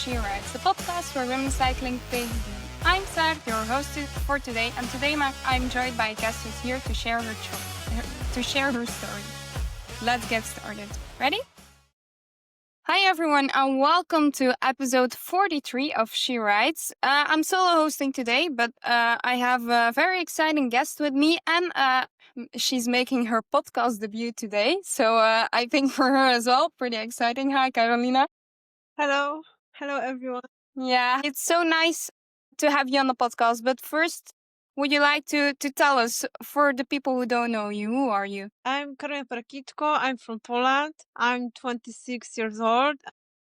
She Rides, the podcast where women cycling take the lead. I'm Sarah, your host for today, and today I'm joined by a guest who's here to share her story. Let's get started. Ready? Hi everyone, and welcome to episode 43 of She Rides. I'm solo hosting today, but I have a very exciting guest with me, and she's making her podcast debut today. So I think for her as well, pretty exciting. Hi, Karolina. Hello. Hello, everyone. Yeah, it's so nice to have you on the podcast. But first, would you like to tell us, for the people who don't know you, who are you? I'm Karolina Perekitko. I'm from Poland. I'm 26 years old,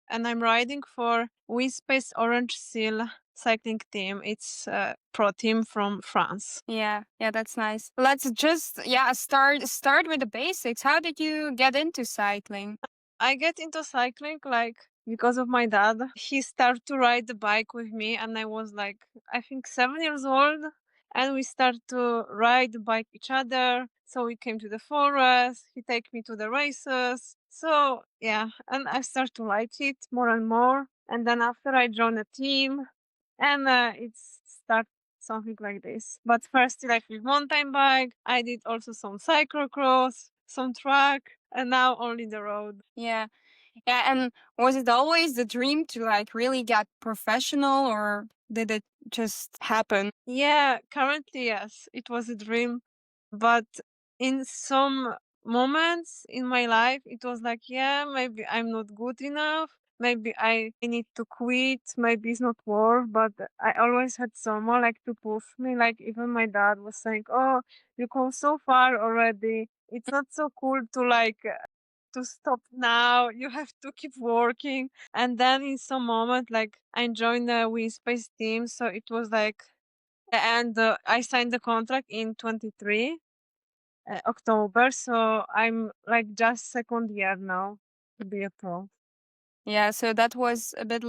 and I'm riding for WeSpace Orange Seal cycling team. It's a pro team from France. Yeah, that's nice. Let's just start with the basics. How did you get into cycling? I get into cycling because of my dad. He started to ride the bike with me, and I was I think 7 years old. And we started to ride the bike each other. So we came to the forest. He take me to the races. So yeah, and I started to like it more and more. And then after I joined a team, and it's start something like this. But first, like with mountain bike, I did also some cyclocross, some track, and now only the road. Yeah, and was it always the dream to really get professional, or did it just happen? Yeah, currently, yes, it was a dream. But in some moments in my life, it was yeah, maybe I'm not good enough. Maybe I need to quit. Maybe it's not worth. But I always had someone to push me. Like even my dad was saying, "Oh, you come so far already. It's not so cool to to stop now. You have to keep working." And then in some moment, I joined the WeSpace team, so it was and I signed the contract in 23 October. So I'm just second year now to be a pro. Yeah, so that was a bit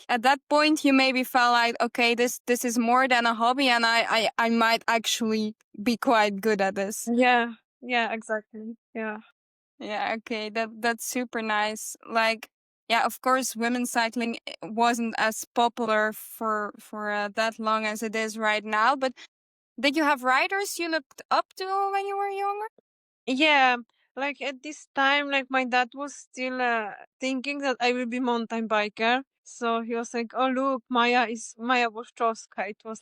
at that point you maybe felt like, okay, this is more than a hobby, and I might actually be quite good at this. Yeah, exactly. Yeah. Yeah, okay, that's super nice. Yeah, of course, women's cycling wasn't as popular for that long as it is right now. But did you have riders you looked up to when you were younger? Yeah, at this time, my dad was still thinking that I will be mountain biker. So he was like, "Oh, look, Maya Włoszczowska." It was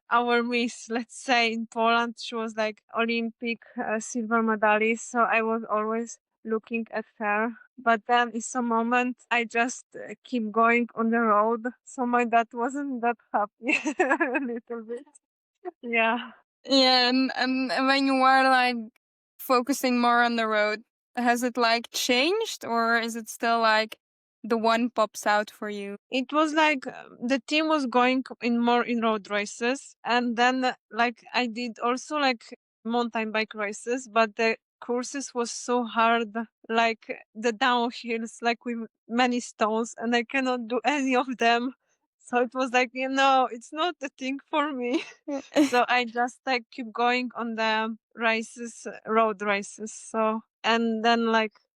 our miss, let's say, in Poland. She was Olympic silver medalist. So I was always looking at her. But then in some moment, I just keep going on the road. So my dad wasn't that happy a little bit. Yeah. Yeah, and when you were focusing more on the road, has it changed, or is it still the one pops out for you? It was the team was going in more in road races, and then I did also mountain bike races, but the courses was so hard, the downhills, with many stones, and I cannot do any of them. So it was it's not a thing for me. So I just keep going on the races, road races. So and then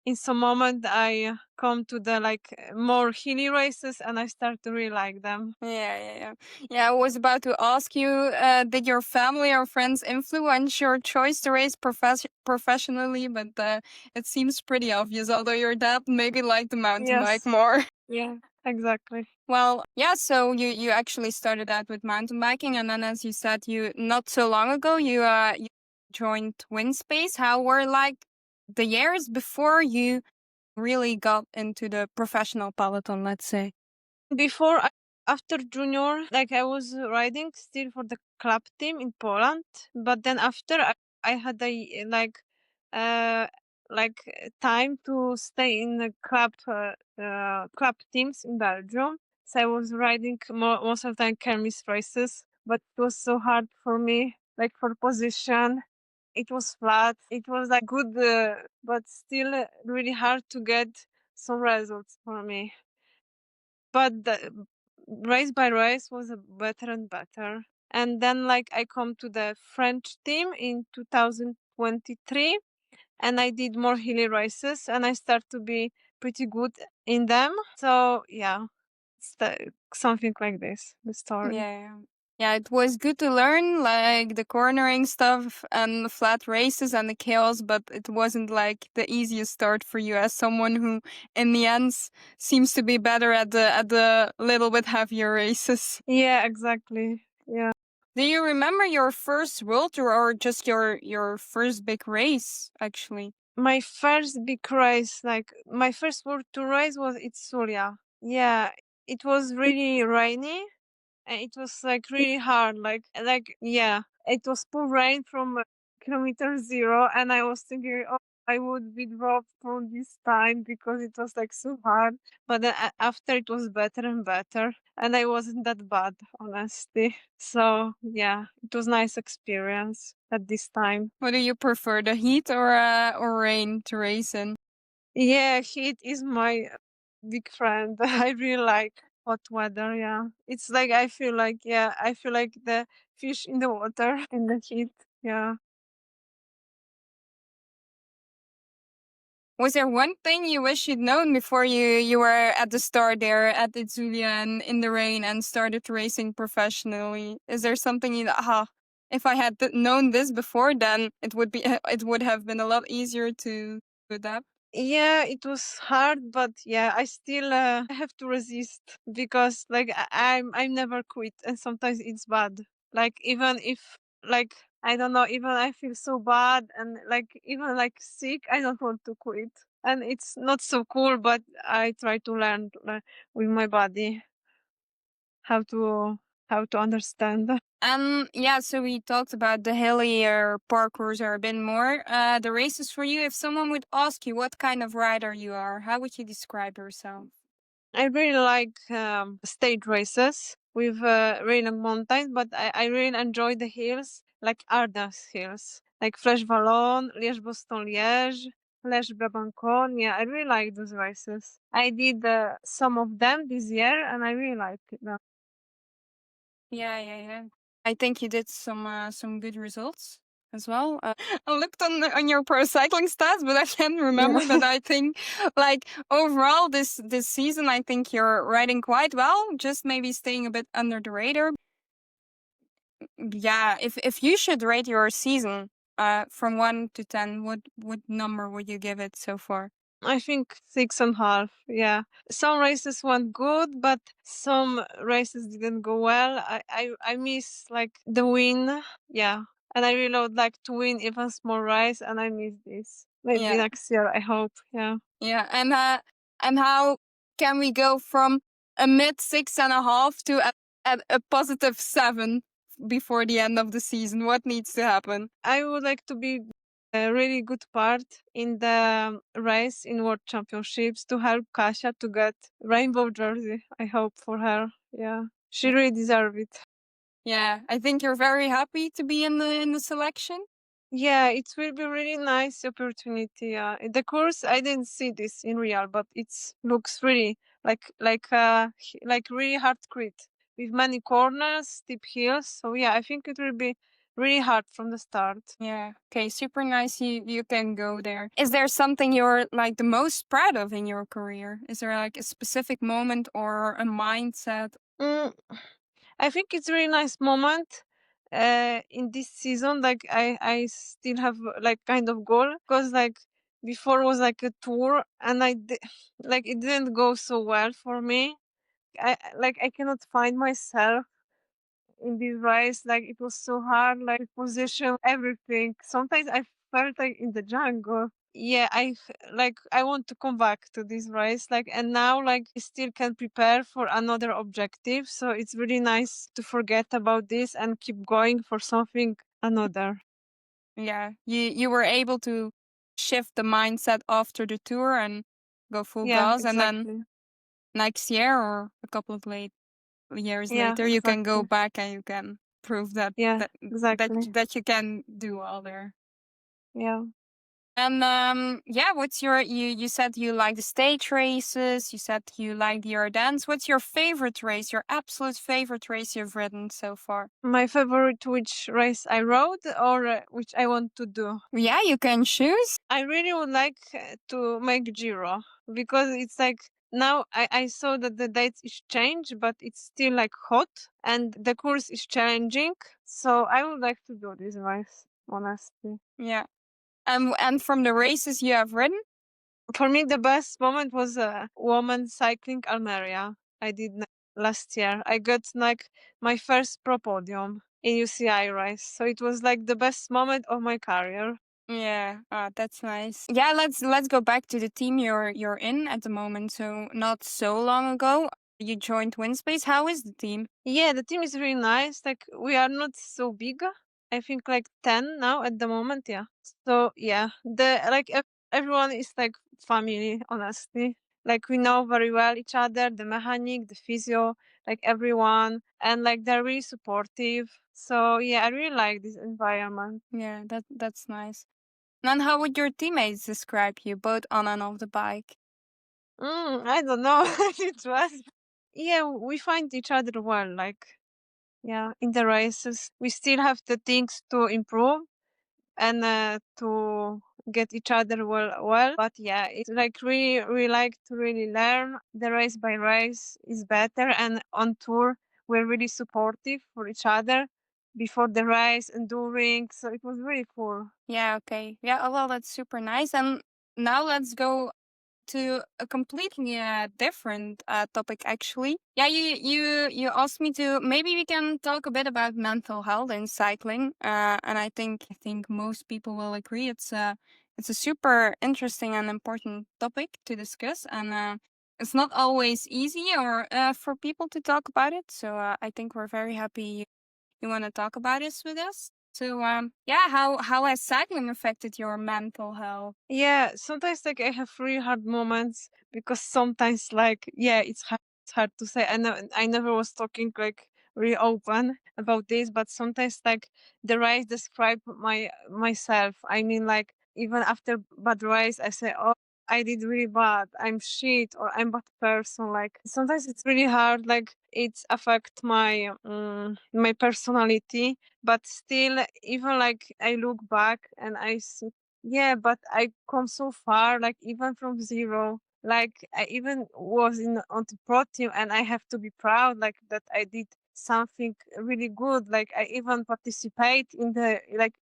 in some moment I come to the more hilly races, and I start to really like them. Yeah, I was about to ask you, did your family or friends influence your choice to race professionally? But it seems pretty obvious, although your dad maybe liked the mountain bike Yes. more. Yeah, exactly. Well, yeah, so you actually started out with mountain biking, and then, as you said, you not so long ago you joined WinSpace. How were the years before you really got into the professional peloton, let's say? Before after junior, I was riding still for the club team in Poland, but then after I had a uh time to stay in the club teams in Belgium. So I was riding most of the time kermis races, but it was so hard for me, for position. It was flat. It was good, but still really hard to get some results for me. But the race by race was better and better. And then I come to the French team in 2023, and I did more hilly races, and I start to be pretty good in them. So yeah, it's something like this, the story. Yeah. Yeah, it was good to learn like the cornering stuff and the flat races and the chaos, but it wasn't like the easiest start for you as someone who in the end seems to be better at the little bit heavier races. Yeah, exactly. Yeah. Do you remember your first world tour or just your first big race actually? My first big race, like my first World Tour race was Itzulia. Yeah, it was really rainy and it was like really hard. Like yeah, it was full rain from kilometer zero, and I was thinking, oh, I would be dropped from this time because it was like so hard. But then after it was better and better, and I wasn't that bad, honestly. So yeah, it was nice experience at this time. What do you prefer, the heat or rain to race in? Yeah, heat is my big friend. I really like hot weather. Yeah, it's like I feel like the fish in the water in the heat. Yeah. Was there one thing you wish you'd known before you were at the start there at Itzulia and in the rain and started racing professionally? Is there something you if I had known this before, then it would be it would have been a lot easier to adapt. Yeah, it was hard, but yeah, I still have to resist because like I'm never quit, and sometimes it's bad. Like even if like I don't know, even I feel so bad and like even like sick, I don't want to quit, and it's not so cool. But I try to learn with my body how to understand. Yeah, so we talked about the hillier parkours are a bit more. The races for you, if someone would ask you what kind of rider you are, how would you describe yourself? I really like stage races with really long mountains, but I really enjoy the hills, like Ardennes hills, like Flèche Wallonne, Liège-Bastogne-Liège, Liège-Bastogne. Yeah, I really like those races. I did some of them this year, and I really liked them. Yeah, yeah, yeah. I think you did some good results as well. I looked on your pro cycling stats, but I can't Yeah. remember. But I think like overall this season, I think you're riding quite well. Just maybe staying a bit under the radar. Yeah, if you should rate your season, from 1 to 10, what number would you give it so far? I think 6.5. Yeah, some races went good, but some races didn't go well. I miss like the win. Yeah, and I really would like to win even small race, and I miss this. Maybe Yeah, next year. I hope. Yeah. yeah, and how can we go from a mid 6.5 to a positive 7 before the end of the season? What needs to happen? I would like to be a really good part in the race in World Championships to help Kasia to get rainbow jersey. I hope for her. Yeah, she Yeah, really deserves it. yeah. I think you're very happy to be in the selection. Yeah, it will be really nice opportunity. The course I didn't see this in real, but it looks really like really hard crit with many corners, steep hills. So yeah, I think it will be really hard from the start. Yeah. Okay. Super nice. You can go there. Is there something you're like the most proud of in your career? Is there like a specific moment or a mindset? Mm, I think it's a really nice moment in this season. Like I still have like kind of goal because like before was like a tour and like it didn't go so well for me. I cannot find myself in this race. Like it was so hard, like position, everything. Sometimes I felt like in the jungle. Yeah, like I want to come back to this race. Like and now like I still can prepare for another objective. So it's really nice to forget about this and keep going for something another. Yeah. You were able to shift the mindset after the tour and go full Yeah, gas, and then exactly. next year or a couple of years Yeah, later, you can go exactly. back and you can prove that Yeah, that exactly. that you can do all there. Yeah. And yeah, what's your you said you like the stage races, you said you like the Ardennes. What's your favorite race, your absolute favorite race you've ridden so far? My favorite, which race I rode or which I want to do? Yeah, you can choose. I really would like to make Giro because it's like now I saw that the dates is changed, but it's still like hot and the course is challenging. So I would like to do this race, honestly. Yeah. And from the races you have ridden? For me, the best moment was woman cycling Almeria. I did last year. I got like my first pro podium in UCI race, so it was like the best moment of my career. Yeah, that's nice. Yeah, let's go back to the team you're in at the moment. So not so long ago, you joined Winspace. How is the team? Yeah, the team is really nice. Like we are not so big. I think like 10 now at the moment. Yeah. So yeah, the like everyone is like family. Honestly, like we know very well each other. The mechanic, the physio, like everyone, and like they're really supportive. So yeah, I really like this environment. Yeah, that's nice. And how would your teammates describe you, both on and off the bike? I don't know. It was. Yeah, we find each other well. Like yeah, in the races, we still have the things to improve and to get each other well, but yeah, it's like we like to really learn the race by race is better, and on tour we're really supportive for each other before the race and during, so it was really cool. Yeah, okay. Yeah, oh, well, that's super nice. And now let's go to a completely different topic actually. Yeah, you asked me to maybe we can talk a bit about mental health in cycling. And I think most people will agree it's a super interesting and important topic to discuss, and it's not always easy or for people to talk about it. So I think we're very happy you want to talk about this with us. So yeah, how has cycling affected your mental health? Yeah, sometimes like I have really hard moments because sometimes like yeah, it's hard to say. I never was talking like really open about this, but sometimes like the race describe myself. I mean like even after bad race, I say, oh, I did really bad. I'm shit or I'm bad person. Like sometimes it's really hard. Like it affect my my personality, but still, even like I look back and I see yeah, but I come so far, like even from zero. Like I even was in on the pro team, and I have to be proud, like that I did something really good. Like I even participate in the like,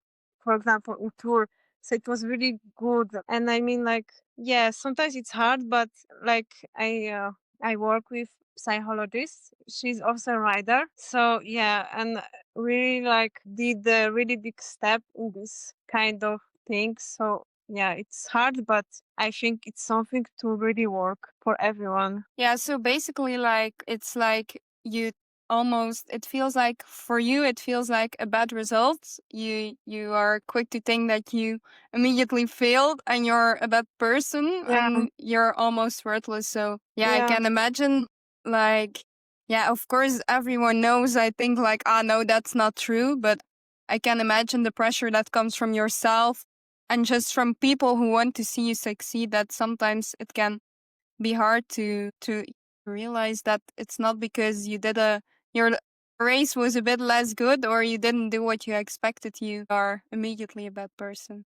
for example, in tour. So it was really good. And I mean, like yeah, sometimes it's hard, but like I work with psychologist. She's also a rider. So yeah, and really like did a really big step in this kind of things. So yeah, it's hard, but I think it's something to really work for everyone. Yeah, so basically like it's like you almost it feels like for you it feels like a bad result. You are quick to think that you immediately failed and you're a bad person Yeah, and you're almost worthless. So yeah, I yeah, can imagine like yeah, of course everyone knows I think like ah no, that's not true, but I can imagine the pressure that comes from yourself and just from people who want to see you succeed, that sometimes it can be hard to realize that it's not because you did a your race was a bit less good or you didn't do what you expected, you are immediately a bad person.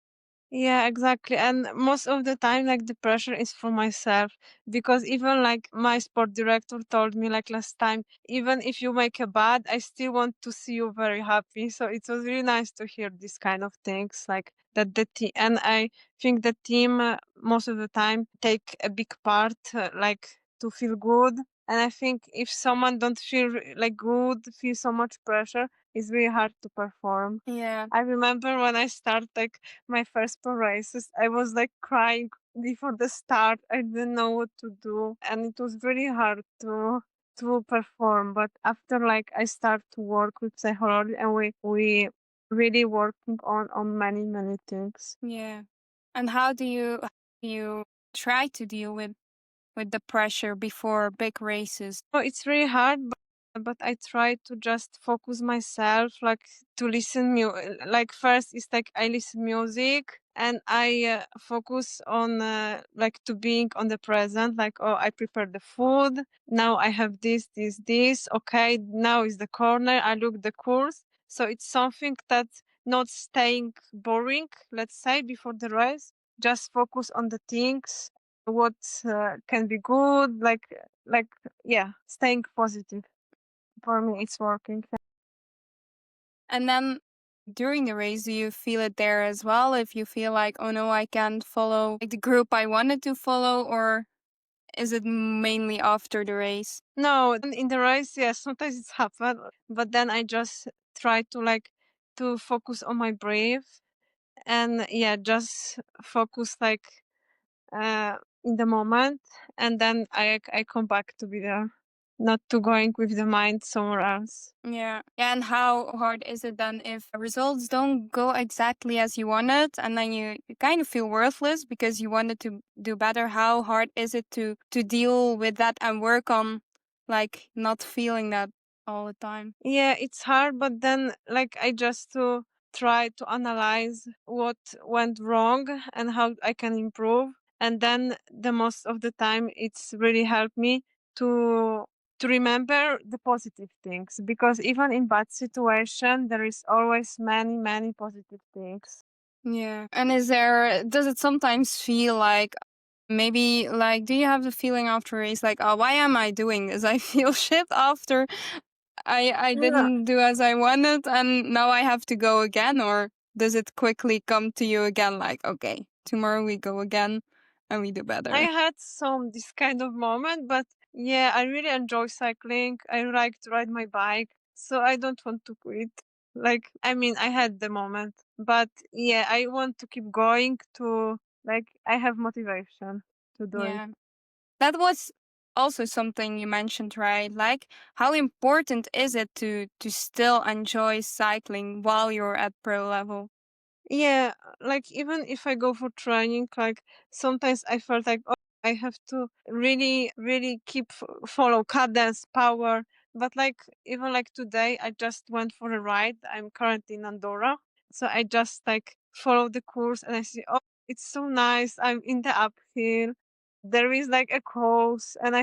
yeah, exactly. And most of the time, like the pressure is for myself because even like my sport director told me like last time, even if you make a bad, I still want to see you very happy. So it was really nice to hear this kind of things like that the team, and I think the team most of the time take a big part like to feel good. And I think if someone don't feel like good, feel so much pressure, it's really hard to perform. Yeah. I remember when I started like my first pro races, I was like crying before the start. I didn't know what to do, and it was very hard to perform. But after like I start to work with psychology, and we really working on many things. Yeah. And how do you try to deal with the pressure before big races? So it's really hard. but I try to just focus myself, like to listen. Like first, it's like I listen music and I focus on like to being on the present. Like, oh, I prepare the food. Now I have this. Okay, now is the corner. I look the course. So it's something that not staying boring. Let's say before the race, just focus on the things what can be good. Like yeah, staying positive. For me, it's working. And then during the race, do you feel it there as well? If you feel like, oh no, I can't follow like the group I wanted to follow, or is it mainly after the race? No, in the race, yeah, sometimes it's happened, but then I just try to like to focus on my breath and yeah, just focus like in the moment, and then I come back to be there, not to going with the mind somewhere else. Yeah. Yeah. And how hard is it then if results don't go exactly as you wanted and then you kind of feel worthless because you wanted to do better? How hard is it to deal with that and work on like not feeling that all the time? Yeah, it's hard, but then like I just to try to analyze what went wrong and how I can improve. And then the most of the time it's really helped me to to remember the positive things, because even in bad situation there is always many positive things. Yeah. And does it sometimes feel like maybe like, do you have the feeling after a race like, oh, why am I doing this? I feel shit after I Yeah. didn't do as I wanted and now I have to go again? Or does it quickly come to you again like, okay, tomorrow we go again and we do I better? had some this kind of moment, but yeah, I really enjoy cycling. I like to ride my bike, so I don't want to quit. Like, I mean, I had the moment, but yeah, I want to keep going to like I have motivation to do it. Yeah. That was also something you mentioned, right? Like how important is it to still enjoy cycling while you're at pro level? Yeah, like even if I go for training, like sometimes I felt like, oh, I have to really keep follow cadence, power. But like even like today, I just went for a ride. I'm currently in Andorra, so I just like follow the course and I see, oh, it's so nice. I'm in the uphill. There is like a course, and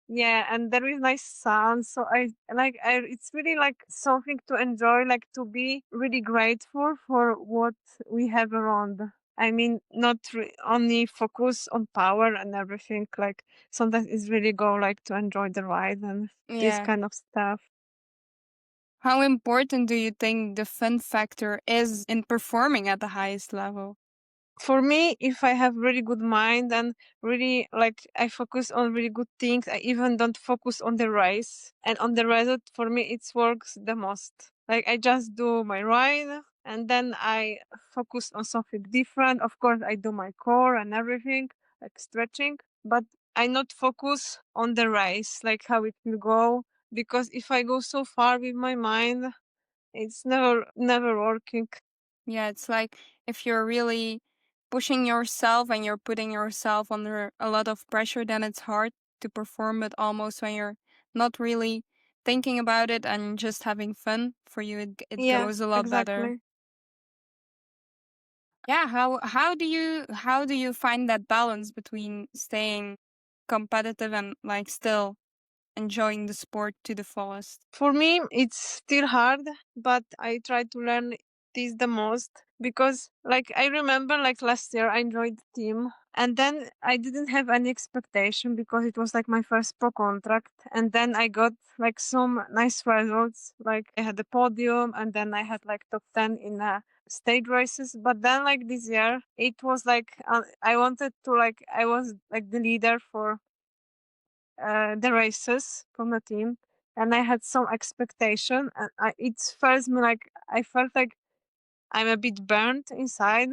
yeah, and there is nice sun. So it's really like something to enjoy, like to be really grateful for what we have around. I mean, not only focus on power and everything. Like sometimes it's really go like to enjoy the ride and this Yeah. kind of stuff. How important do you think the fun factor is in performing at the highest level? For me, if I have really good mind and really like I focus on really good things, I even don't focus on the race and on the result. For me, it works the most. Like I just do my ride and then I focus on something different. Of course, I do my core and everything, like stretching, but I not focus on the race, like how it will go. Because if I go so far with my mind, it's never working. Yeah, it's like if you're really pushing yourself and you're putting yourself under a lot of pressure, then it's hard to perform it almost when you're not really thinking about it and just having fun. For you, it Yeah, goes a lot better. exactly. Yeah, how do you find that balance between staying competitive and like still enjoying the sport to the fullest? For me, it's still hard, but I try to learn this the most because, like, I remember like last year I enjoyed the team, and then I didn't have any expectation because it was like my first pro contract, and then I got like some nice results. Like I had the podium, and then I had like top 10 in stage races. But then like this year, it was like I wanted to like I was like the leader for the races from the team, and I had some expectation. And it's first me like I felt like I'm a bit burnt inside,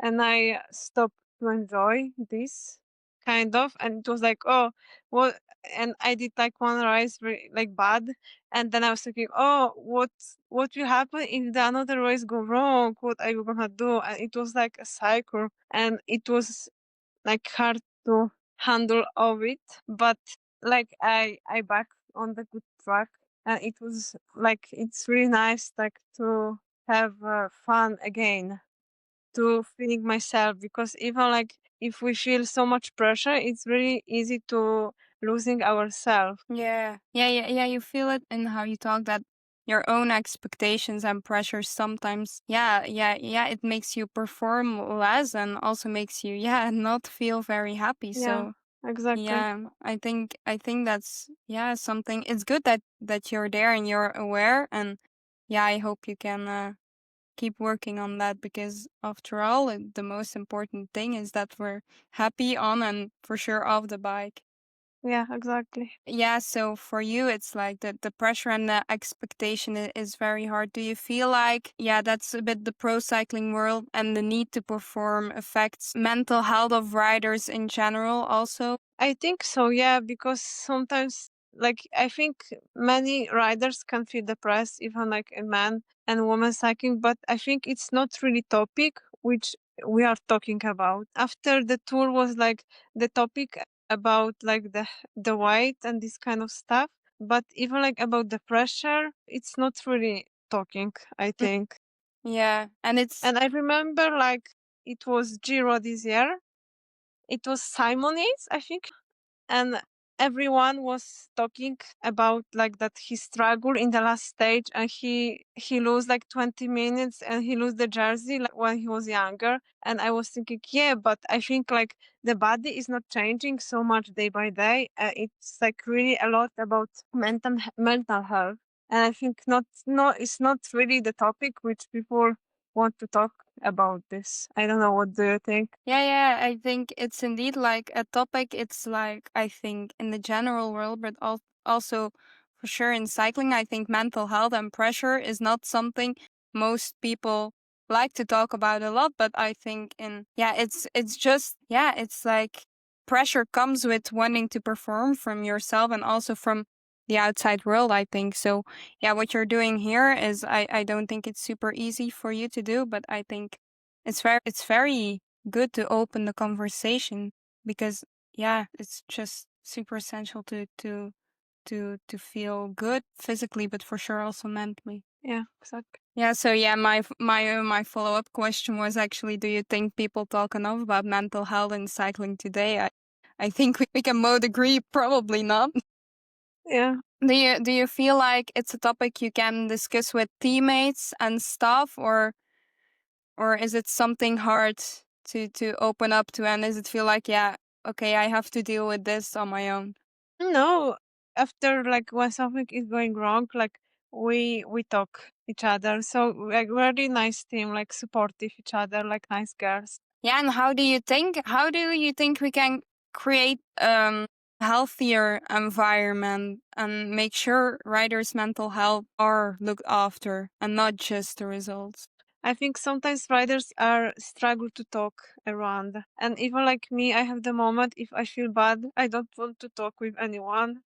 and I stopped to enjoy this kind of. And it was like, oh, what? And I did like one race like bad, and then I was thinking, oh, what will happen if the another race go wrong? What are you gonna do? And it was like a cycle, and it was like hard to handle of it, but like I back on the good track, and it was like it's really nice like to have fun again, to feeling myself, because even like if we feel so much pressure, it's really easy to losing ourselves. Yeah. Yeah. You feel it in how you talk that your own expectations and pressures sometimes, yeah, it makes you perform less and also makes you, yeah, not feel very happy. Yeah, So, exactly. yeah, I think that's, yeah, something. It's good that you're there and you're aware, and yeah, I hope you can keep working on that, because after all, the most important thing is that we're happy on and for sure off the bike. Yeah, exactly. Yeah, so for you, it's like the pressure and the expectation is very hard. Do you feel like, yeah, that's a bit the pro cycling world and the need to perform affects mental health of riders in general also? I think so, yeah, because sometimes, like, I think many riders can feel depressed, even like a man and woman cycling, but I think it's not really topic which we are talking about. After the tour was like the topic about like the weight and this kind of stuff, but even like about the pressure, it's not really talking, I Mm, think. yeah, and it's, And I remember like it was Giro this year. It was Simonis, I think, and everyone was talking about like that he struggled in the last stage, and he lose like 20 minutes, and he lose the jersey like when he was younger. And I was thinking, yeah, but I think like the body is not changing so much day by day. It's like really a lot about mental health, and I think not no it's not really the topic which people want to talk about this. I don't know, what do you think? yeah, I think it's indeed like a topic. It's like, I think in the general world, but also for sure in cycling, I think mental health and pressure is not something most people like to talk about a lot. But I think in, yeah, it's just, yeah, it's like pressure comes with wanting to perform from yourself and also from the outside world, I think. So yeah, what you're doing here is, I don't think it's super easy for you to do, but I think it's very good to open the conversation, because yeah, it's just super essential to feel good physically, but for sure also mentally. Yeah, exactly. Yeah, so yeah, my follow-up question was actually, do you think people talk enough about mental health in cycling today? I think we can both agree, probably not. Yeah. Do you feel like it's a topic you can discuss with teammates and stuff, or is it something hard to open up to, and does it feel like, yeah, okay, I have to deal with this on my own? No, after like when something is going wrong, like we talk each other. So like very nice team, like supportive each other, like nice girls. Yeah, and how do you think we can create healthier environment and make sure riders' mental health are looked after and not just the results? I think sometimes riders are struggle to talk around. And even like me, I have the moment if I feel bad, I don't want to talk with anyone.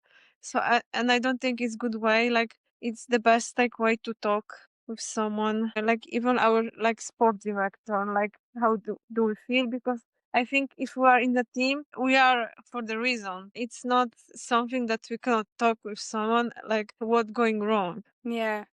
And I don't think it's good way. Like it's the best like way to talk with someone. Like even our like sport director, like how do we feel? Because I think if we are in the team, we are for the reason. It's not something that we cannot talk with someone like what going wrong. Yeah.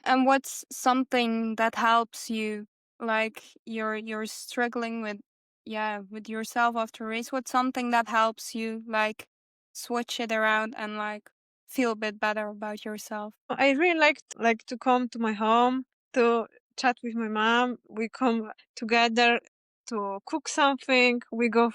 And what's something that helps you, like you're struggling with, yeah, with yourself after a race? What's something that helps you, like, switch it around and like feel a bit better about yourself? I really like to come to my home to chat with my mom. We come together to cook something. We go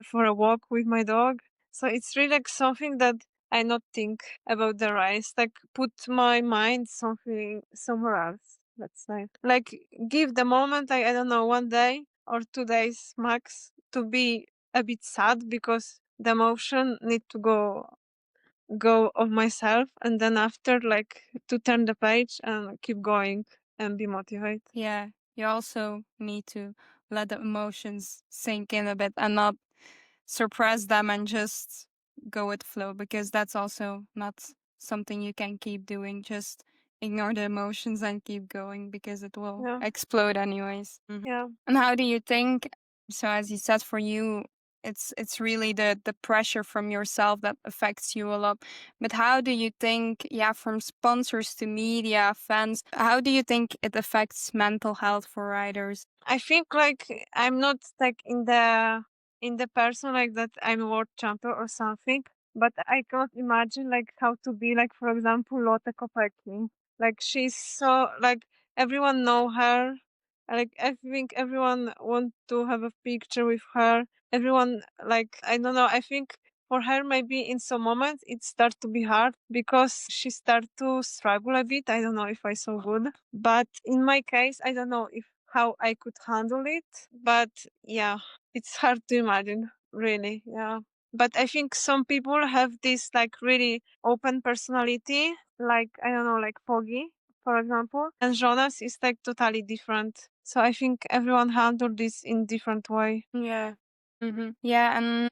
for a walk with my dog. So it's really like something that I not think about the rice. Like put my mind something somewhere else. Let's say like give the moment. Like I don't know, 1 day or 2 days max to be a bit sad because the emotion need to go of myself, and then after like to turn the page and keep going and be motivated. Yeah, you also need to let the emotions sink in a bit and not suppress them and just go with flow, because that's also not something you can keep doing. Just ignore the emotions and keep going, because it will Yeah, explode anyways. yeah. And how do you think, so as you said, for you, It's really the pressure from yourself that affects you a lot. But how do you think, yeah, from sponsors to media, fans, how do you think it affects mental health for riders? I think like I'm not like in the person like that I'm a world champion or something, but I cannot imagine like how to be like for example Lotte Kopecky. Like she's so like everyone know her. Like I think everyone want to have a picture with her. Everyone like I don't know. I think for her maybe in some moments it start to be hard because she start to struggle a bit. I don't know if I so good, but in my case I don't know if how I could handle it. But yeah, it's hard to imagine, really. Yeah. But I think some people have this like really open personality, like I don't know, like Foggy, for example. And Jonas is like totally different. So I think everyone handled this in different way. Yeah. Yeah, and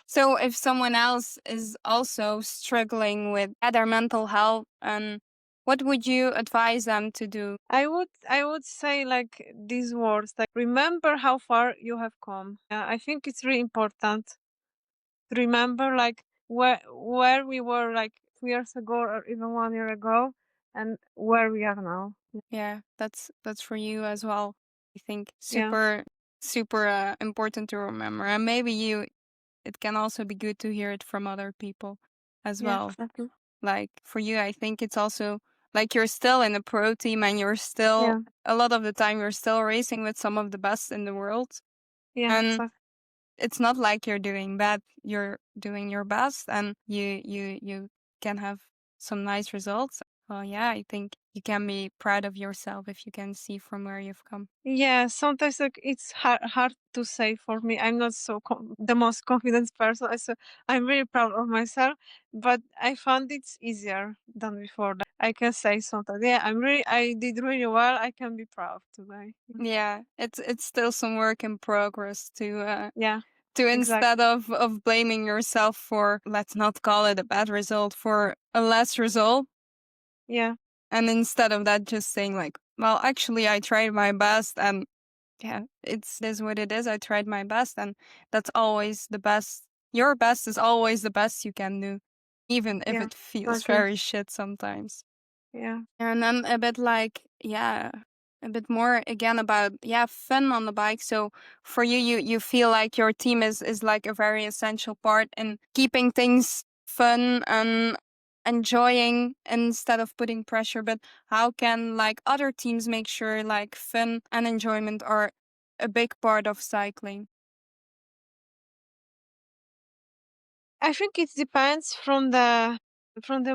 so if someone else is also struggling with their mental health, what would you advise them to do? I would say like these words, like remember how far you have come. Yeah, I think it's really important to remember like where we were like 2 years ago or even 1 year ago and where we are now. Yeah, that's for you as well. I think Yeah. super important to remember, and maybe you it can also be good to hear it from other people as Yeah, well. exactly. Like for you, I think it's also like you're still in a pro team and you're still Yeah. a lot of the time you're still racing with some of the best in the world. Yeah, And exactly. it's not like you're doing bad. You're doing your best and you can have some nice results. Well, yeah, I think you can be proud of yourself if you can see from where you've come. Yeah, sometimes like it's hard to say for me. I'm not so the most confident person. I'm really proud of myself, but I found it's easier than before. Like I can say sometimes, yeah, I did really well. I can be proud today. Yeah, it's still some work in progress Yeah, to exactly. instead of blaming yourself for, let's not call it a bad result, for a less result, Yeah, and instead of that just saying like, well, actually I tried my best, and yeah, it is what it is. I tried my best, and that's always the best. Your best is always the best you can do, even if yeah, it feels exactly. very shit sometimes. Yeah. And then a bit like, yeah, a bit more again about, yeah, fun on the bike. So for you, you feel like your team is like a very essential part in keeping things fun and enjoying instead of putting pressure. But how can like other teams make sure like fun and enjoyment are a big part of cycling? I think it depends from the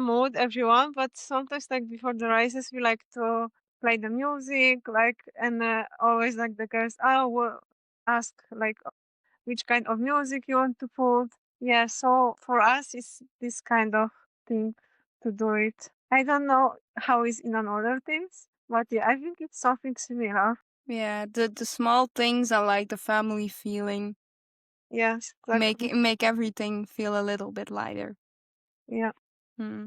mood everyone, but sometimes like before the races we like to play the music like and always like the girls will ask like which kind of music you want to put. Yeah, so for us it's this kind of thing to do it. I don't know how it's in another teams, but yeah, I think it's something similar. Yeah, the small things are like the family feeling Yes, exactly. make everything feel a little bit lighter. Yeah. Hmm.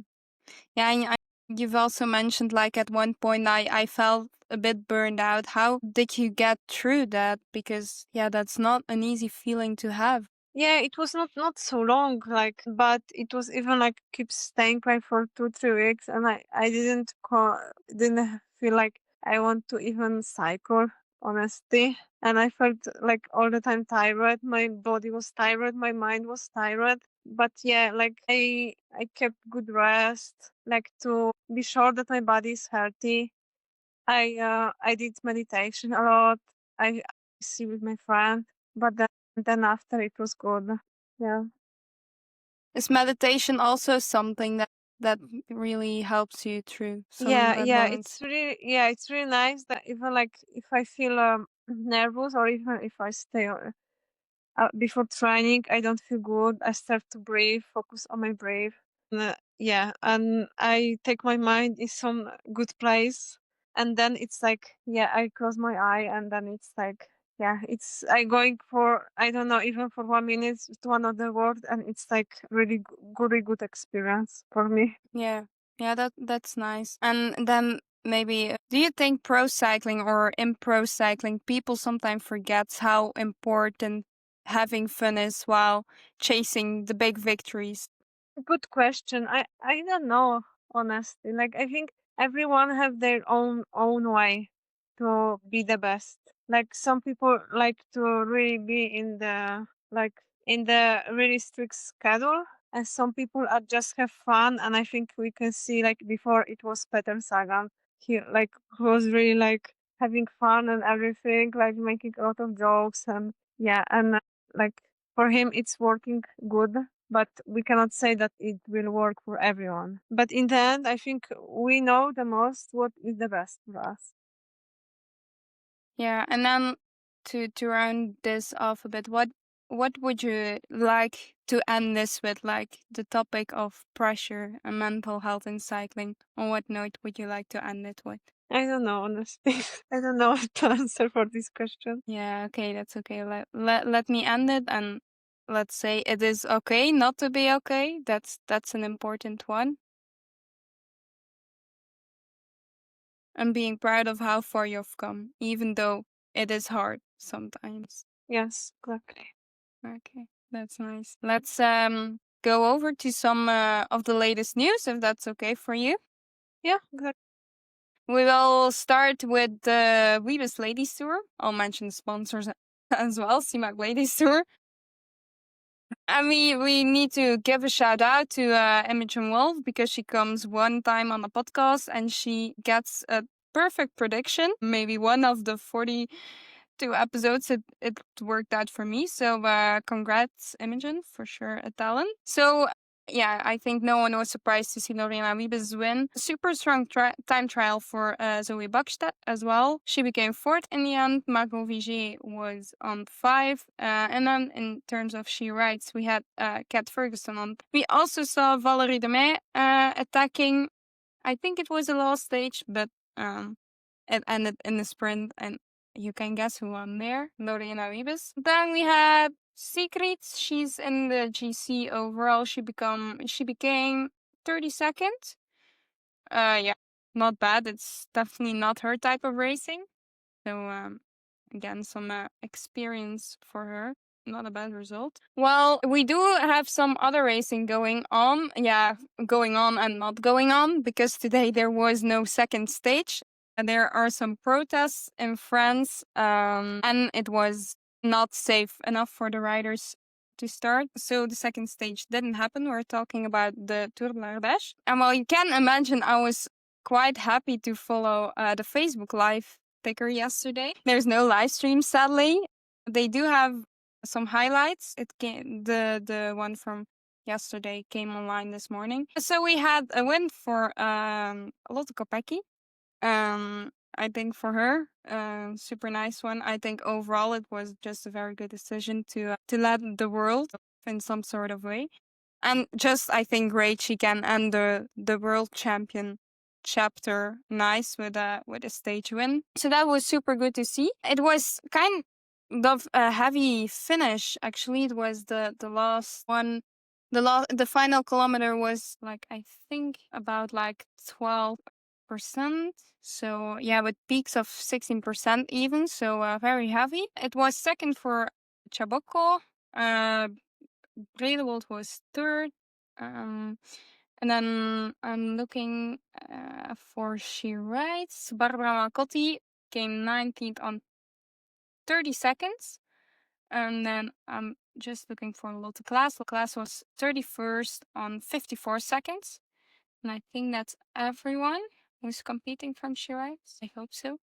Yeah, and you've also mentioned like at one point I felt a bit burned out. How did you get through that? Because yeah, that's not an easy feeling to have. Yeah, it was not so long, like, but it was even like keep staying like for 2 3 weeks, and I didn't feel like I want to even cycle, honestly, and I felt like all the time tired. My body was tired, my mind was tired, but yeah, like I kept good rest, like to be sure that my body is healthy. I did meditation a lot. I see with my friend, but then after it was good. Yeah. Is meditation also something that really helps you through some Yeah, moments? it's really nice that even like if I feel nervous or even if I stay before training, I don't feel good. I start to breathe, focus on my breath. Yeah, and I take my mind in some good place, and then it's like, yeah, I close my eye, and then it's like, yeah, it's I going for I don't know even for 1 minute to another world, and it's like really good experience for me. Yeah. Yeah, that's nice. And then maybe do you think pro cycling or in pro cycling people sometimes forgets how important having fun is while chasing the big victories? Good question. I don't know, honestly. Like I think everyone have their own way to be the best. Like some people like to really be in the like in the really strict schedule, and some people are just have fun. And I think we can see like before it was Peter Sagan. He like was really like having fun and everything, like making a lot of jokes and yeah, and like for him it's working good, but we cannot say that it will work for everyone. But in the end, I think we know the most what is the best for us. Yeah, and then to round this off a bit, what would you like to end this with, like the topic of pressure and mental health in cycling? On what note would you like to end it with? I don't know, honestly. I don't know what to answer for this question. Yeah, okay, that's okay. Let me end it, and let's say it is okay not to be okay. That's an important one. And being proud of how far you've come, even though it is hard sometimes. Yes, exactly. Okay, that's nice. Let's go over to some of the latest news, if that's okay for you. Yeah, exactly. We will start with the Weebus Ladies Tour. I'll mention sponsors as well, CMAC Ladies Tour. And we need to give a shout out to Imogen Wolf, because she comes one time on the podcast and she gets a perfect prediction. Maybe one of the 42 episodes it worked out for me. So congrats, Imogen, for sure a talent. So yeah, I think no one was surprised to see Lorena Wiebes win. Super strong time trial for Zoe Buckstedt as well. She became fourth in the end. Margot Vigier was on 5. And then in terms of she rides, we had Kat Ferguson on. We also saw Valerie Demey attacking. I think it was a last stage, but it ended in the sprint, and you can guess who won there. Lorena Wiebes. Then we had Secret. She's in the GC overall. She became 32nd. Yeah, not bad. It's definitely not her type of racing. So again, some experience for her. Not a bad result. Well, we do have some other racing going on. Yeah, going on and not going on, because today there was no second stage. There are some protests in France, and it was not safe enough for the riders to start. So the second stage didn't happen. We're talking about the Tour de l'Ardèche. And well, you can imagine I was quite happy to follow the Facebook Live ticker yesterday. There's no live stream, sadly. They do have some highlights. The one from yesterday came online this morning. So we had a win for Lotte Kopecky. I think for her, super nice one. I think overall it was just a very good decision to let the world in some sort of way. And just, I think, great she can end the world champion chapter nice with a stage win. So that was super good to see. It was kind of a heavy finish, actually. It was the last one. The final kilometer was like, I think, about like 12%. So yeah, with peaks of 16% even. So very heavy. It was second for Chabocco. Bredewold was third. And then I'm looking for she rides. Barbara Malcotti came 19th on 30 seconds. And then I'm just looking for Lotte Klaas. Lotte Klaas was 31st on 54 seconds. And I think that's everyone who's competing from she rides. I hope so.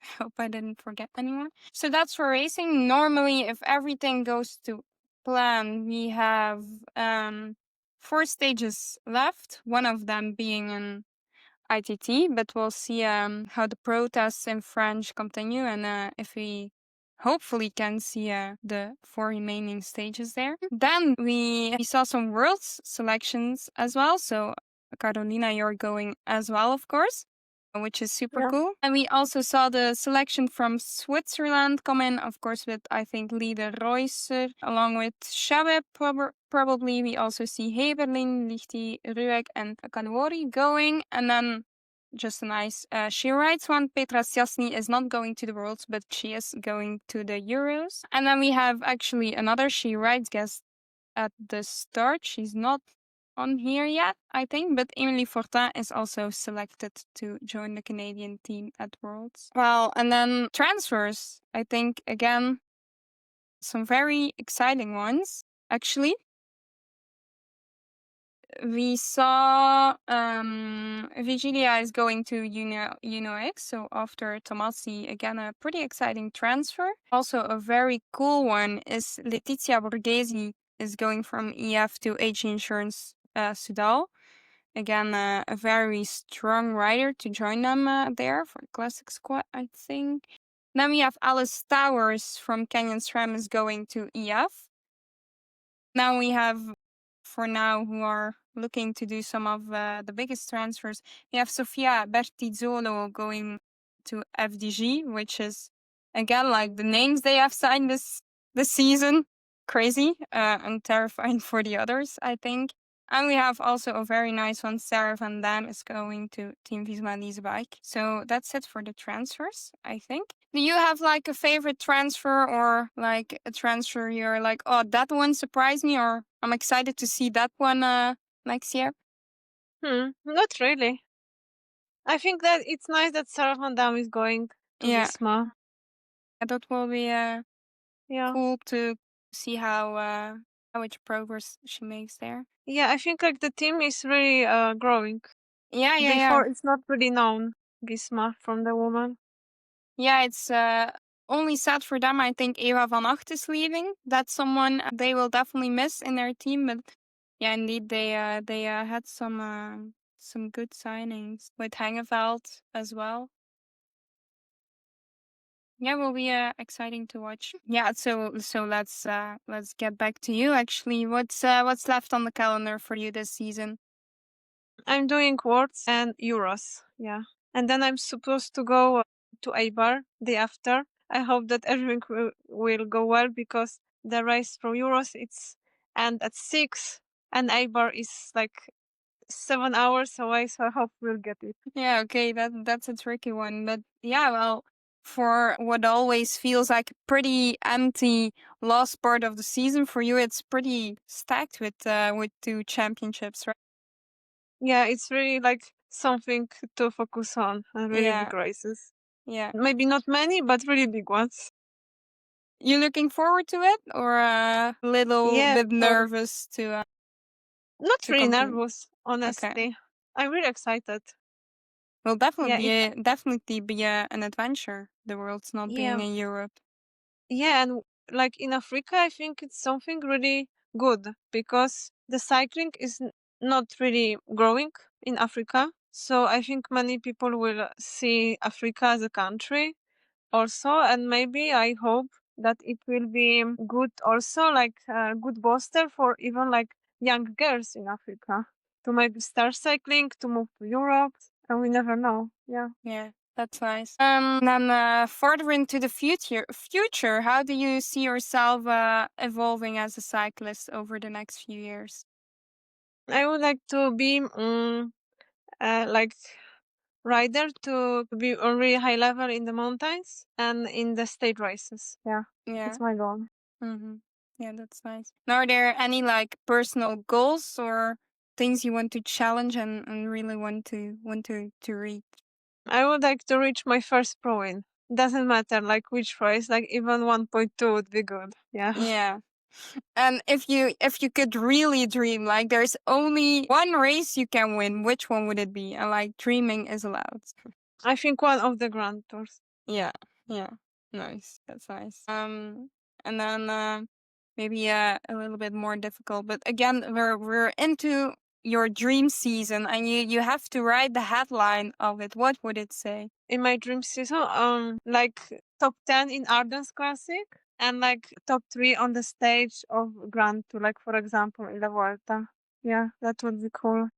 I hope I didn't forget anyone. So that's for racing. Normally, if everything goes to plan, we have 4 stages left, one of them being an ITT, but we'll see how the protests in French continue, and if we hopefully can see the 4 remaining stages there. Then we saw some worlds selections as well. So Carolina, you're going as well, of course, which is super Yeah. cool. And we also saw the selection from Switzerland come in, of course, with, I think, Lieder Reusser, along with Chabeb, probably. We also see Heberlin, Lichty, Ruek, and Kanwori going. And then just a nice. She writes one. Petra Sjasny is not going to the Worlds, but she is going to the Euros. And then we have actually another She Writes guest at the start. She's not on here yet, I think, but Emily Fortin is also selected to join the Canadian team at Worlds. Well, and then transfers. I think again some very exciting ones. Actually, we saw Vigilia is going to UNOX, so after Tomasi, again a pretty exciting transfer. Also a very cool one is Letizia Borghesi is going from EF to AG Insurance Sudal. Again, a very strong rider to join them there for the classic squad, I think. Then we have Alice Towers from Canyon SRAM is going to EF. Now we have, for now, who are looking to do some of the biggest transfers. We have Sofia Bertizzolo going to FDG, which is, again, like the names they have signed this season. Crazy and terrifying for the others, I think. And we have also a very nice one. Sarah Van Dam is going to Team Visma Leasebike. So that's it for the transfers, I think. Do you have like a favorite transfer or like a transfer you're like, oh, that one surprised me, or I'm excited to see that one next year? Not really. I think that it's nice that Sarah Van Dam is going to Yeah. Visma. That will be Yeah. cool to see how much progress she makes there. Yeah, I think like the team is really growing. Yeah, yeah, Before it's not really known, Visma from the woman. yeah. It's only sad for them. I think Eva van Acht is leaving. That's someone they will definitely miss in their team. But yeah, indeed, they had some good signings with Hangeveld as well. Yeah, will be exciting to watch. Yeah, so let's get back to you. Actually, what's left on the calendar for you this season? I'm doing Worlds and Euros. Yeah, and then I'm supposed to go to Eibar the after. I hope that everything will go well because the race from Euros it's and at 6 and Eibar is like 7 hours away, so I hope we'll get it. Yeah, okay, that's a tricky one, but yeah, well, for what always feels like a pretty empty last part of the season for you, it's pretty stacked with 2 championships, right? Yeah, it's really like something to focus on and really Yeah, big races. yeah. Maybe not many, but really big ones. You looking forward to it, or a little Yeah, bit nervous not to really compete? nervous, Okay. honestly. I'm really excited. Will Yeah, definitely be an adventure. The world's not being yeah, in Europe. yeah, and like in Africa, I think it's something really good because the cycling is not really growing in Africa. So I think many people will see Africa as a country also, and maybe I hope that it will be good also, like a good booster for even like young girls in Africa to maybe start cycling, to move to Europe, and we never know. Yeah. Yeah, that's nice. Then further into the future, how do you see yourself evolving as a cyclist over the next few years? I would like to be like rider to be on really high level in the mountains and in the state races. Yeah, Yeah. it's my goal. Mm-hmm. Yeah, that's nice. Now, are there any like personal goals or things you want to challenge and really want to reach? I would like to reach my first pro win. Doesn't matter like which race, like even 1.2 would be good. Yeah. Yeah. And if you could really dream, like there's only one race you can win, which one would it be? And like dreaming is allowed. I think one of the Grand Tours. Yeah, yeah, nice. That's nice. And then maybe a little bit more difficult, but again, we're into your dream season, and you have to write the headline of it. What would it say? In my dream season, like top 10 in Ardennes Classic and like top 3 on the stage of Grand Tour, like for example in the Vuelta. Yeah, that would be cool.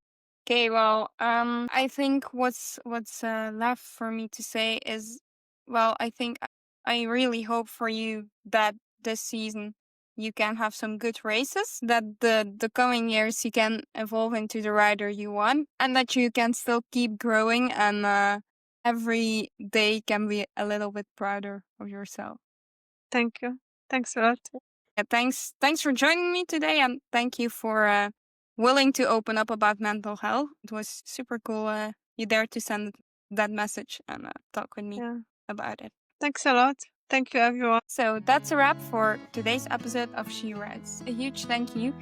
Okay, well, I think what's left for me to say is, well, I think I really hope for you that this season you can have some good races, that the coming years you can evolve into the rider you want, and that you can still keep growing and every day can be a little bit prouder of yourself. Thank you. Thanks a lot. Yeah, thanks for joining me today, and thank you for willing to open up about mental health. It was super cool. You dared to send that message and talk with me Yeah. about it. Thanks a lot. Thank you, everyone. So that's a wrap for today's episode of She Rides. A huge thank you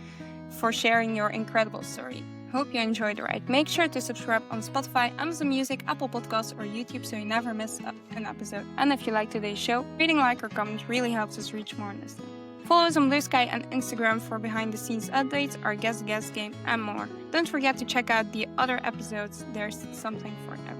for sharing your incredible story. Hope you enjoyed the ride. Make sure to subscribe on Spotify, Amazon Music, Apple Podcasts, or YouTube so you never miss an episode. And if you like today's show, reading, like, or comment really helps us reach more listeners. Follow us on Blue Sky and Instagram for behind-the-scenes updates, our guest game, and more. Don't forget to check out the other episodes. There's something for everyone.